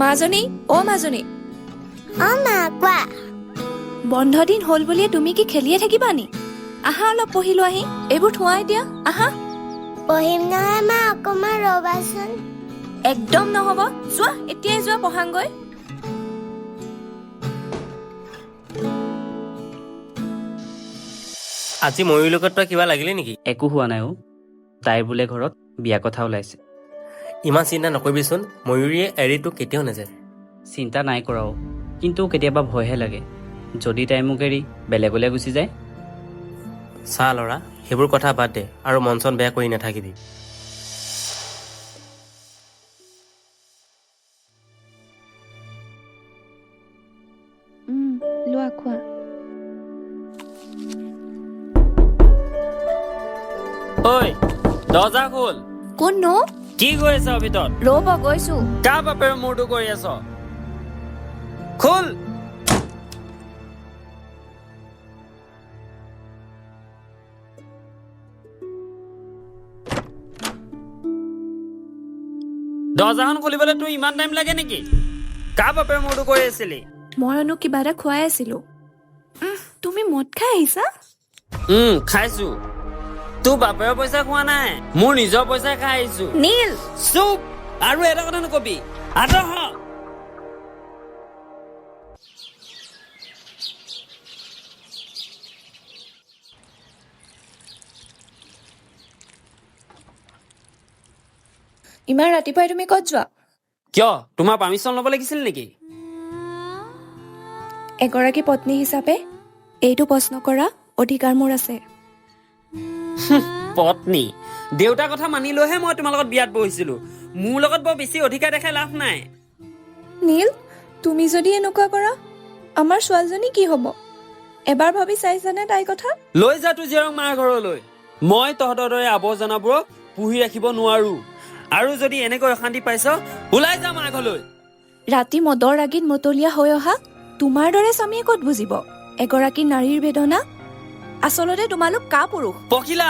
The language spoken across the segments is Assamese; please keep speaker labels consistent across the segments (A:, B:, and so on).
A: মাজনী, অ মাজনী,
B: মা কোৱা।
A: বন্ধ দিন হ'ল বুলিয়ে তুমি কি খেলিয়ে থাকিবা নি? আহা অলপ পঢ়িলো আহি, এইবোৰ থোৱাই দিয়া, আহা।
B: পঢ়িম নহয় মা, অকণমান ৰ'বাচোন।
A: একদম নহ'ব, যোৱা এতিয়াই যোৱা পঢ়াংগৈ।
C: আজি ময়ূৰ লগত তই কিবা লাগিলে নেকি?
D: একো হোৱা নাই অ'। তাইৰ বোলে ঘৰত বিয়া কথা ওলাইছে।
C: ইমান চিন্তা নকৰিবিচোন, ময়ূৰীয়ে এৰি তোক কেতিয়াও নাযায়।
D: চিন্তা নাই কৰাও, কিন্তু কেতিয়াবা ভয়হে লাগে। যদি তাই মোক এৰি বেলেগলৈ গুচি যায়।
C: চা ল'ৰা, সেইবোৰ কথা বাদ দে আৰু মন চন বেয়া কৰি নাথাকিবি।
A: লোৱা খোৱা।
E: ঐ দৰ্জা খোল।
A: কোননো?
E: কি গৈ আছ ভিতৰত?
A: ৰ'ব গৈছো।
E: কাৰ বাপেৰে মূৰটো কৰি আছ? খোল। দৰ্জাখন খুলিবলৈ তোৰ ইমান টাইম লাগে নেকি? কাৰ বাপেৰে মূৰটো কৰি আছিলি?
A: মইনো কিবা এটা খুৱাই আছিলো। তুমি মদ খাই আহিছা?
E: খাইছো। তোৰ বাপেৰৰ পইচা খোৱা নাই, মোৰ নিজৰ পইচা খাই আহিছো।
A: নীল,
E: চুপ। আৰু এটা কথা নকবি। আঁতৰ হ।
A: ইমান ৰাতিপুৱাই তুমি ক'ত যোৱা?
E: কিয়, তোমাৰ পাৰ্মিশ্যন ল'ব লাগিছিল নেকি?
A: এগৰাকী পত্নী হিচাপে এইটো প্ৰশ্ন কৰা অধিকাৰ মোৰ আছে।
E: পত্নী? দেউতাৰ কথা মানি লৈহে মই তোমাৰ লগত বিয়াত বহিছিলো। মোৰ লগত বৰ বেছি অধিকাৰ দেখাই লাভ নাই।
A: নীল, তুমি যদি এনেকুৱা কৰা আমাৰ ছোৱালীজনী কি হ'ব? এবাৰ ভাবি চাইছানে তাই কথা?
E: লৈ যা তোৰ জীয়েৰক মাৰ ঘৰলৈ। মই তহঁতৰ দৰে আৱৰ্জনাবোৰক পুহি ৰাখিব নোৱাৰো। আৰু যদি এনেকৈ অশান্তি পাইছ, ওলাই যা মাৰ ঘৰলৈ।
A: ৰাতি মদৰ ৰাগীত মতলীয়া হৈ অহা তোমাৰ দৰে স্বামীয়ে ক'ত বুজিব এগৰাকী নাৰীৰ বেদনা? আচলতে তোমালোক কাপুৰুষ।
E: পখিলা,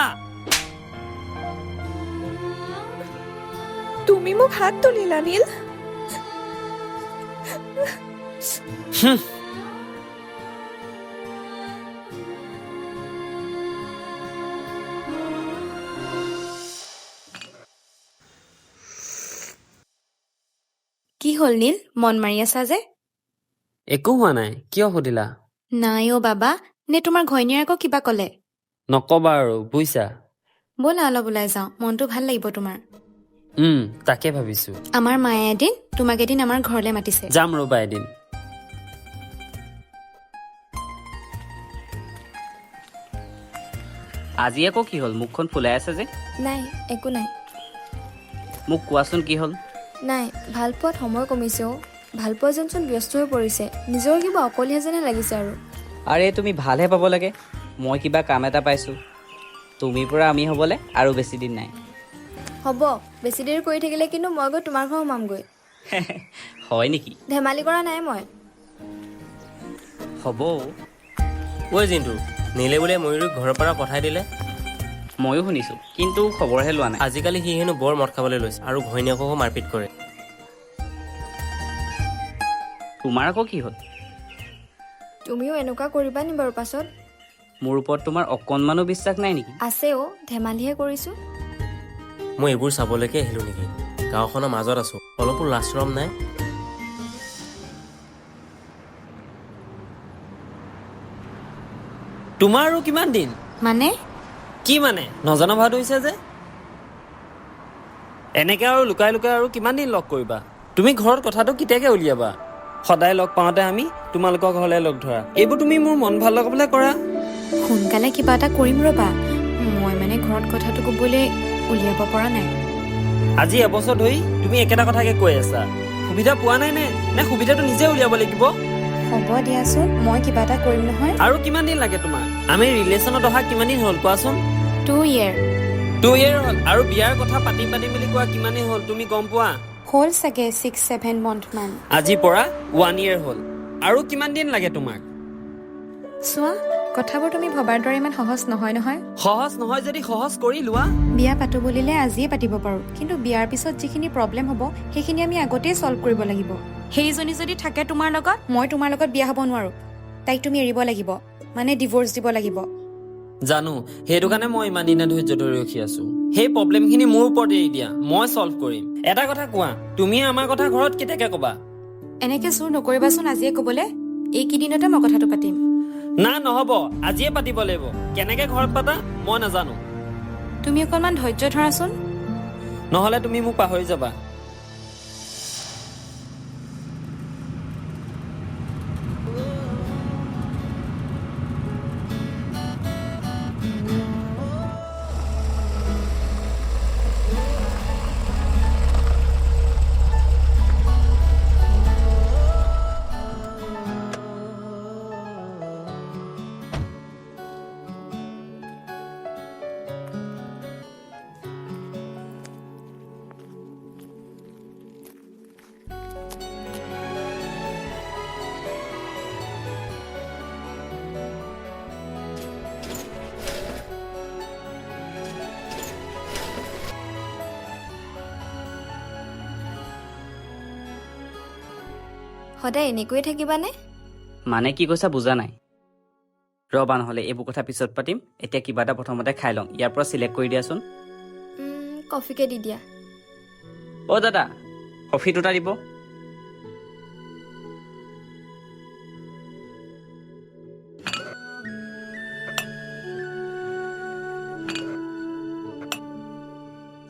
A: তুমি মোক হাত তুলিলা নীল। কি হ'ল নীল, মন মাৰি আছা যে?
E: একো হোৱা নাই। কিয় সুধিলা?
A: নাই অ' বাবা, নে তোমাৰ ঘৈণীয়ে আকৌ কিবা ক'লে?
E: নকবা আৰু বুইছা।
A: ব'লা অলপ ওলাই যাওঁ, মনটো ভাল লাগিব তোমাৰ।
E: তাকে ভাবিছো।
A: আমাৰ মায়ে এদিন তোমাক এদিন আমাৰ ঘৰলৈ মাতিছে।
E: যাম ৰবা এদিন।
D: আজি আকৌ কি হ'ল? মুখখন ফুলাই আছে যে?
A: নাই, একো নাই।
D: মোক কোৱাচোন কি হ'ল?
F: নাই, ভাল পোৱাত সময় কমিছে অ'। ভাল পোৱা যেনচোন ব্যস্ত হৈ পৰিছে, নিজৰ কিবা অকলীয়া যেনে লাগিছে আৰু।
D: আৰে তুমি ভালহে পাব লাগে। মই কিবা কাম এটা পাইছোঁ। তুমিৰ পৰা আমি হ'বলৈ আৰু বেছি দিন নাই।
F: হ'ব, বেছি দেৰি কৰি থাকিলে কিন্তু মই গৈ তোমাৰ ঘৰ সোমামগৈ।
D: হয় নেকি?
F: ধেমালি কৰা নাই মই।
D: হ'ব।
C: ঐ জিন্তু, নীলে বোলে ময়ূৰক ঘৰৰ পৰা পঠাই দিলে।
D: ময়ো শুনিছোঁ, কিন্তু খবৰহে লোৱা নাই।
C: আজিকালি সি হেনো বৰ মদ খাবলৈ লৈছে আৰু ঘৈণীয়েককো মাৰপিট কৰে।
D: তোমাৰ আকৌ কি হ'ল?
F: তুমিও এনেকুৱা কৰিবা নি বাৰু পাছত?
D: মোৰ ওপৰত তোমাৰ অকণমানো বিশ্বাস নাই নেকি?
F: আছে অ', ধেমালিহে কৰিছোঁ।
C: মই এইবোৰ চাবলৈকে আহিলোঁ নেকি? গাঁওখনৰ মাজত আছোঁ, অলপো লাজ শৰম নাই।
E: তোমাৰ আৰু কিমান দিন?
A: মানে?
E: কি মানে? নজনা ভাও ধৰিছে যে? এনেকে আৰু লুকাই লুকাই আৰু কিমান দিন লগ কৰিবা? তুমি ঘৰত কথাটো কেতিয়াকে উলিয়াবা? সদায় লগ পাওঁতে আমি তোমালোকৰ ঘৰলৈ লগ ধৰা। এইবোৰ তুমি মোৰ মন ভাল লগাবলৈ কৰা।
A: সোনকালে কিবা এটা কৰিম ৰ'বা। মই মানে ঘৰত কথাটো ক'বলৈ উলিয়াব পৰা নাই।
E: আজি এবছৰ ধৰি তুমি একেটা কথাকে কৈ আছা। সুবিধা পোৱা নাই নে সুবিধাটো নিজে উলিয়াব লাগিব?
A: হ'ব দিয়াচোন, মই কিবা এটা কৰিম নহয়।
E: আৰু কিমান দিন লাগে তোমাক? আমি ৰিলেশ্যনত অহা কিমান দিন হ'ল কোৱাচোন?
A: 2 year
E: 2 year হ'ল। আৰু বিয়াৰ কথা পাতিম বুলি কোৱা কিমান দিন হ'ল তুমি গম পোৱা?
A: হ'ল চাগে 6-7 month মান।
E: আজিৰ পৰা 1 year হ'ল। আৰু কিমান দিন লাগে তোমাক?
A: চোৱা, কথাবোৰ তুমি ভবাৰ দৰে ইমান সহজ নহয় নহয়।
E: সহজ নহয় যদি সহজ কৰি লোৱা।
G: বিয়া পাতো বুলিলে আজিয়ে পাতিব পাৰোঁ, কিন্তু বিয়াৰ পিছত যিখিনি প্ৰব্লেম হ'ব সেইখিনি আমি আগতেই ছল্ভ কৰিব লাগিব। সেইজনী যদি থাকে তোমাৰ লগত, মই তোমাৰ লগত বিয়া হ'ব নোৱাৰোঁ। তাইক তুমি এৰিব লাগিব, মানে ডিভোৰ্চ দিব লাগিব।
E: জানো, সেইটো কাৰণে মই ইমান দিনে ধৈৰ্য ধৰি ৰখি আছো। সেই প্ৰব্লেমখিনি মোৰ ওপৰত এৰি দিয়া, মই ছল্ভ কৰিম। এটা কথা কোৱা, তুমি আমাৰ কথা ঘৰত কেতিয়াকে ক'বা?
G: এনেকে জোৰ নকৰিবাচোন আজিয়ে ক'বলৈ। এইকেইদিনতে মই কথাটো পাতিম।
E: না নহ'ব, আজিয়ে পাতিব লাগিব। কেনেকে ঘৰত পাতা মই নাজানো।
G: তুমি অকণমান ধৈৰ্য ধৰাচোন।
E: নহ'লে তুমি মোক পাহৰি যাবা।
F: সদায় এনেকৈয়ে থাকিবানে?
D: মানে কি কৈছা বুজা নাই। ৰবা, নহ'লে এইবোৰ কথা পিছত পাতিম। এতিয়া কিবা এটা প্ৰথমতে খাই লওঁ, ইয়াৰ পৰা চিলেক্ট কৰি দিয়াচোন।
F: কফিকে দি দিয়া।
D: অ' দাদা, কফি দুটা দিব।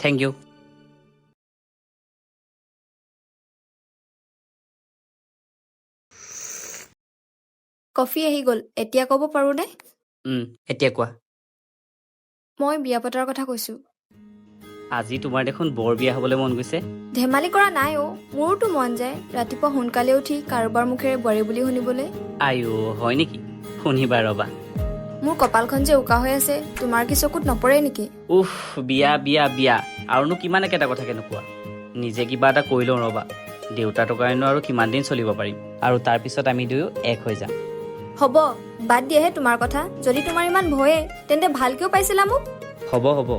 D: Thank U.
F: কফি আহি গ'ল, এতিয়া ক'ব পাৰোঁনে?
D: এতিয়া কোৱা।
F: মই বিয়া পতাৰ কথা কৈছোঁ।
D: আজি তোমাৰ দেখোন বৰ বিয়া হ'বলৈ মন গৈছে।
F: ধেমালি কৰা নাই অ', মোৰোতো মন যায় ৰাতিপুৱা সোনকালে উঠি কাৰোবাৰ মুখেৰে বোৱাৰী বুলি শুনিবলৈ।
D: আইঅ, হয় নেকি? শুনিবা ৰবা।
F: মোৰ কপালখন যে উকা হৈ আছে, তোমাৰ কি চকুত নপৰে নেকি?
D: উফ, বিয়া বিয়া বিয়া, আৰুনো কিমান একেটা কথাকে নোকোৱা। নিজে কিবা এটা কৰি লওঁ ৰবা। দেউতাৰ কাৰণেনো আৰু কিমান দিন চলিব পাৰিম, আৰু তাৰপিছত আমি দুয়ো এক হৈ যাম।
F: হ'ব, বাদ দিয়াহে তোমাৰ কথা। যদি তোমাৰ ইমান ভয়ে, তেন্তে ভাল কিয় পাইছিলা মোক?
D: হ'ব হ'ব,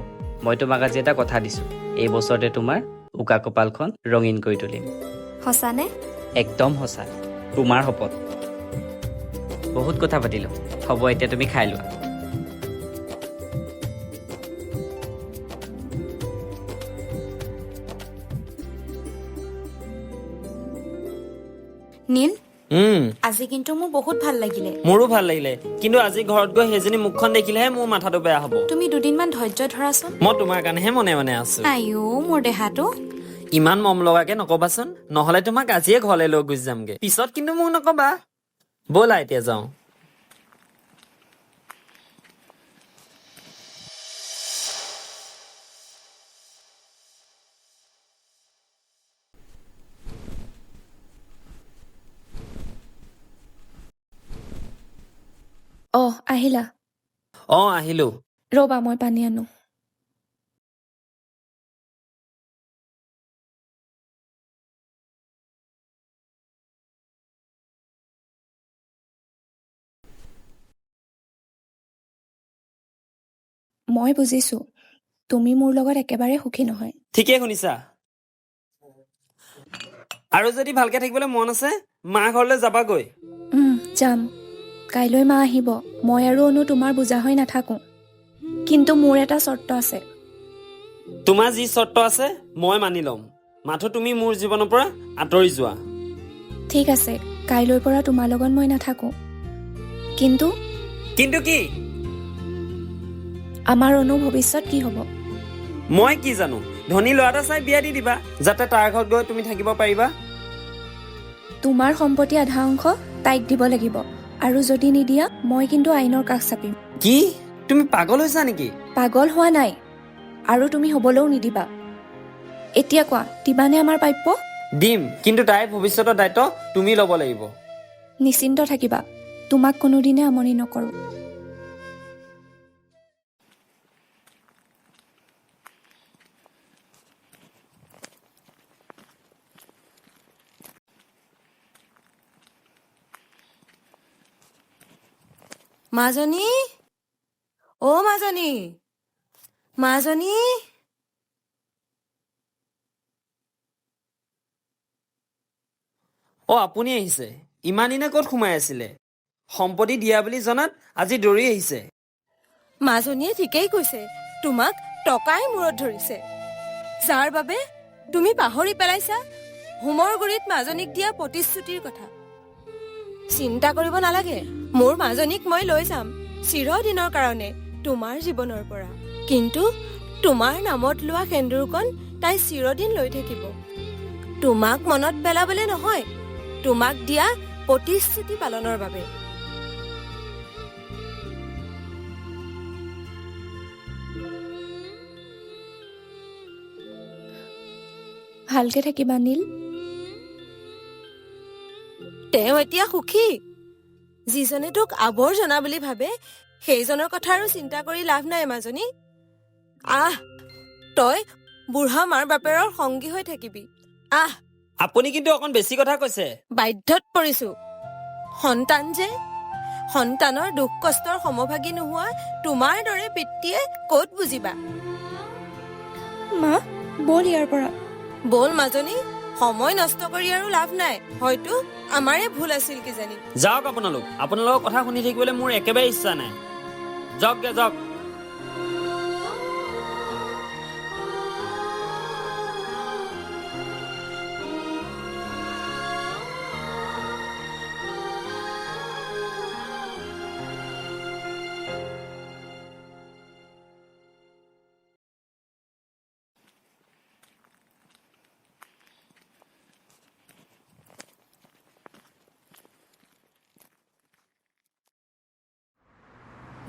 D: মই তোমাক আজি এটা কথা দিছোঁ। এই বছৰতে তোমাৰ উকা কপালখন ৰঙীন কৰি তুলিম।
F: সঁচানে?
D: একদম সঁচা, তোমাৰ শপত। বহুত কথা পাতিলোঁ, হ'ব এতিয়া তুমি খাই লোৱা।
G: নীল, আজি কিন্তু মোৰ বহুত ভাল লাগিলে।
E: মোৰো ভাল লাগিলে, কিন্তু আজি ঘৰত গৈ সেইজনী মুখখন দেখিলেহে মোৰ মাথাটো বেয়া হ'ব।
G: তুমি দুদিনমান ধৈৰ্য ধৰাচোন।
E: মই তোমাৰ কাৰণেহে মনে মনে আছো।
G: আইঅ, মোৰ দেহাটো।
E: ইমান মম লগাকে নকবাচোন, নহ'লে তোমাক আজিয়ে ঘৰলৈ লৈ গুচি যামগে। পিছত কিন্তু মোক নকবা। ব'লা এতিয়া যাওঁ।
A: আহিলা?
E: আহিলো।
A: ৰ'বা, মই পানী আনো। মই বুজিছো, তুমি মোৰ লগত একেবাৰে সুখী নহয়।
E: ঠিকেই শুনিছা। আৰু যদি ভালকে থাকিবলৈ মন আছে, মা ঘৰলৈ যাবাগৈ।
A: যাম। কাইলৈ মা আহিব। মই আৰু অনু তোমাৰ বুজা হৈ নাথাকো, কিন্তু মোৰ এটা চৰ্ত আছে।
E: তোমাৰ যি চৰ্ত আছে মই মানি ল'ম, মাথো তুমি মোৰ জীৱনৰ পৰা আঁতৰি যোৱা।
A: ঠিক আছে, কাইলৈৰ পৰা তোমাৰ লগত মই নাথাকো, কিন্তু
E: কি?
A: আমাৰ অনু ভৱিষ্যত কি হ'ব?
E: মই কি জানো। ধনী ল'ৰা এটা চাই বিয়া দি দিবা, যাতে তাৰ ঘৰত গৈ তুমি থাকিব পাৰিবা।
A: তোমাৰ সম্পত্তি আধা অংশ তাইক দিব লাগিব, আৰু যদি নিদিয়া মই কিন্তু আইনৰ কাষ চাপিম।
E: কি? তুমি পাগল হৈছা নেকি?
A: পাগল হোৱা নাই, আৰু তুমি হ'বলৈও নিদিবা। এতিয়া কোৱা, দিবানে আমাৰ প্ৰাপ্য?
E: দিম, কিন্তু তাইৰ ভৱিষ্যতৰ দায়িত্ব তুমি ল'ব লাগিব।
A: নিশ্চিন্ত থাকিবা, তোমাক কোনোদিনে আমনি নকৰো।
H: মাজনী, অ' মাজনী, মাজনী
E: আপুনি আহিছে? ইমান দিনে ক'ত সোমাই আছিলে? সম্পত্তি দিয়া বুলি জনাত আজি দৌৰি আহিছে।
H: মাজনীয়ে ঠিকেই কৈছে, তোমাক টকাই মূৰত ধৰিছে, যাৰ বাবে তুমি পাহৰি পেলাইছা হোমৰ গুৰিত মাজনীক দিয়া প্ৰতিশ্ৰুতিৰ কথা। চিন্তা কৰিব নালাগে, মোৰ মাজনীক মই লৈ যাম চিৰদিনৰ কাৰণে তোমাৰ জীৱনৰ পৰা। কিন্তু তোমাৰ নামত লোৱা সেন্দুৰকণ তাই চিৰদিন লৈ থাকিব। তোমাক মনত পেলাবলৈ নহয়, তোমাক দিয়া প্ৰতিশ্ৰুতি পালনৰ বাবে।
A: ভালকে থাকিবা নীল।
H: তেওঁ এতিয়া সুখী। যিজনে তোক আৱৰ্জনা বুলি ভাবে সেইজনৰ কথা আৰু চিন্তা কৰি লাভ নাই মাজনী। তই বুঢ়া মাৰ বাপেৰৰ সংগী হৈ থাকিবি।
E: আপুনি কিন্তু অকণ বেছি কথা কৈছে।
H: বাধ্যত পৰিছো। সন্তান যে, সন্তানৰ দুখ কষ্টৰ সমভাগী নোহোৱা তোমাৰ দৰে পিতৃয়ে ক'ত বুজিবা।
A: মা বল ইয়াৰ পৰা।
H: বল মাজনী, সময় নষ্ট কৰি আৰু লাভ নাই। হয়তো আমাৰে ভুল আছিল কিজানি।
E: যাওক আপোনালোকৰ কথা শুনি থাকিবলৈ মোৰ একেবাৰে ইচ্ছা নাই। যাওক।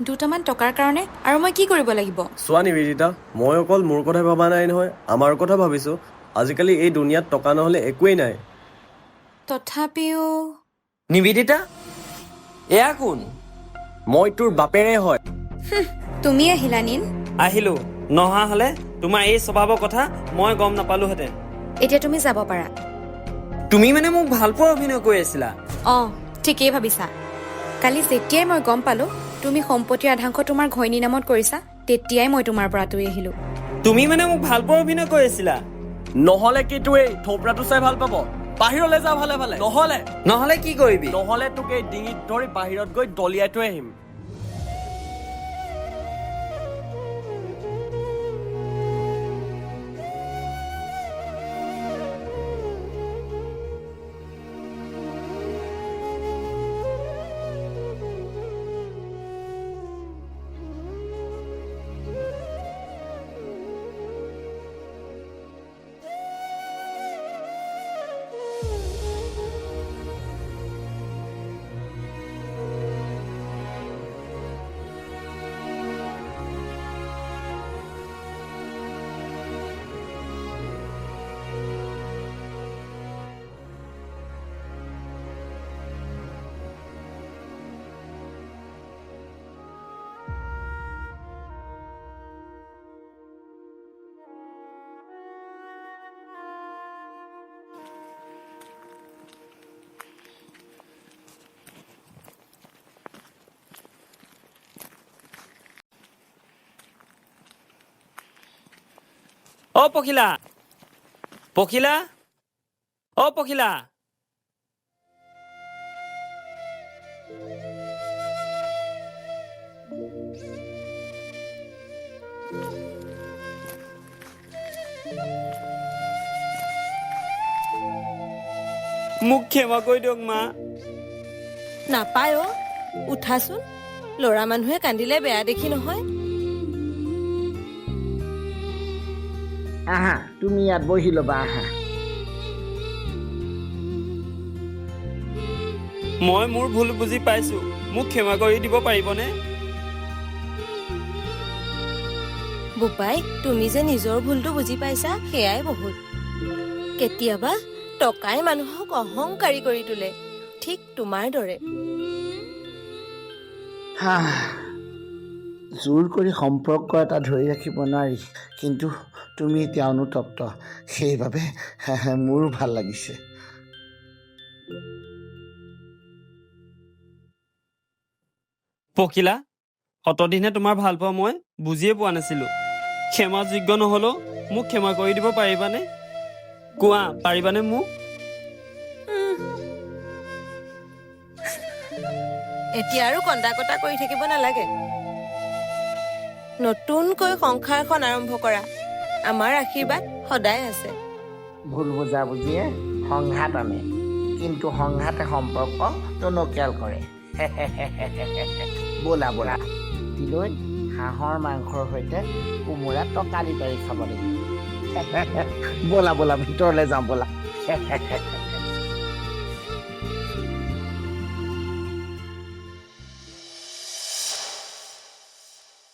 G: দুটামান টকাৰ কাৰণে আৰু মই কি কৰিব লাগিব?
I: চোৱা নিবেদিতা, মই অকল মোৰ কথা ভবা নাই নহয়, আমাৰ কথা ভাবিছো। আজিকালি এই দুনিয়াত টকা নহলে একোৱেই নাই।
G: তথাপিও
E: নিবেদিতা, এয়া কোন?
I: মই তোৰ বাপেৰে হয়।
G: তুমি আহিলা নীল?
E: আহিলো, নহা হলে তোমাৰ এই স্বভাৱৰ কথা মই গম নাপালোহেঁতেন।
G: এতিয়া তুমি যাব পাৰা।
E: তুমি মানে মোক ভাল পোৱা অভিনয় কৰি আছিলা?
G: ঠিকেই ভাবিছা। কালি যেতিয়াই মই গম পালো তুমি সম্পত্তিৰ আধাংশ তোমাৰ ঘৈণী নামত কৰিছা, তেতিয়াই মই তোমাৰ পৰা আঁতৰি আহিলো।
E: তুমি মানে মোক ভাল পোৱা অভিনয় কৰি আছিলা?
I: নহলে কি তোৰ এই থোপৰাটো চাই ভাল পাব? বাহিৰলৈ যা ভালে ভালে।
E: নহলে কি কৰিবি?
I: নহলে তোক এই ডিঙিত ধৰি বাহিৰত গৈ দলিয়াই থৈ আহিম।
E: পখিলা, পখিলা, পখিলা। মোক ক্ষমা কৰি দিয়ক মা।
H: নাপায় উঠাচোন, ল'ৰা মানুহে কান্দিলে বেয়া দেখি নহয়।
J: আহা, তুমি ইয়াত বহি ল'বা, আহা।
E: মই মোৰ ভুল বুজি পাইছো, মোক ক্ষমা কৰি দিব পাৰিবনে?
H: বোপাই, তুমি যে নিজৰ ভুলটো বুজি পাইছা সেয়াই বহুত। কেতিয়াবা টকাই মানুহক অহংকাৰী কৰি তোলে, ঠিক তোমাৰ দৰে।
J: জোৰ কৰি সম্পৰ্ক এটা ধৰি ৰাখিব নোৱাৰি, কিন্তু তুমি এতিয়া অনুতপ্ত, সেইবাবে মোৰো ভাল লাগিছে।
E: পখিলা, অতদিনে তোমাৰ ভাল পোৱা মই বুজিয়ে পোৱা নাছিলো। ক্ষমাযোগ্য নহ'লেও মোক ক্ষমা কৰি দিব পাৰিবানে? কোৱা, পাৰিবানে মোক?
H: এতিয়া আৰু কন্দা কটা কৰি থাকিব নালাগে। নতুনকৈ সংসাৰখন আৰম্ভ কৰা। আমাৰ আশীৰ্বাদ সদায় আছে।
J: ভুল বুজাবুজিয়ে সংঘাত আনে, কিন্তু সংঘাতে সম্পৰ্ক টনকিয়াল কৰে। ব'লা ব'লা দিলৈ হাঁহৰ মাংসৰ সৈতে কোমোৰা তকাৰি পাৰি খাব লাগিব। ব'লা ব'লা ভিতৰলৈ যাওঁ ব'লা।